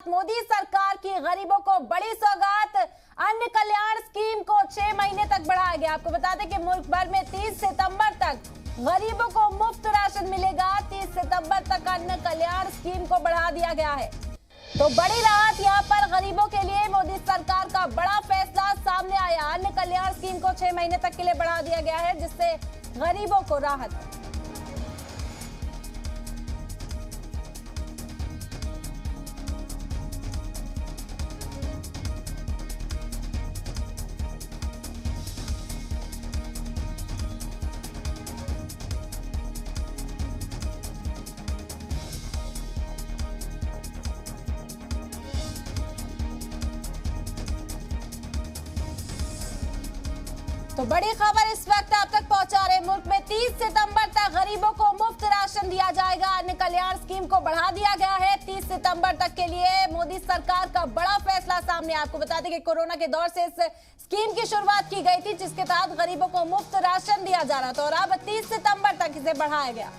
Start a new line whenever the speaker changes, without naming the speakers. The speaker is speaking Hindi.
मोदी सरकार की गरीबों को बड़ी सौगात, अन्न कल्याण स्कीम को 6 महीने तक बढ़ाया गया। आपको बता दें कि मुल्क भर में 30 सितंबर तक गरीबों को मुफ्त राशन मिलेगा। 30 सितंबर तक अन्न कल्याण स्कीम को बढ़ा दिया गया है। तो बड़ी राहत यहाँ पर गरीबों के लिए मोदी सरकार का बड़ा फैसला सामने आया। अन्न कल्याण स्कीम को 6 महीने तक के लिए बढ़ा दिया गया है, जिससे गरीबों को राहत। तो बड़ी खबर इस वक्त आप तक पहुंचा रहे। मुल्क में 30 सितंबर तक गरीबों को मुफ्त राशन दिया जाएगा। अन्न कल्याण स्कीम को बढ़ा दिया गया है 30 सितंबर तक के लिए। मोदी सरकार का बड़ा फैसला सामने। आपको बता दें कि कोरोना के दौर से इस स्कीम की शुरुआत की गई थी, जिसके तहत गरीबों को मुफ्त राशन दिया जा रहा था और अब 30 सितंबर तक इसे बढ़ाया गया।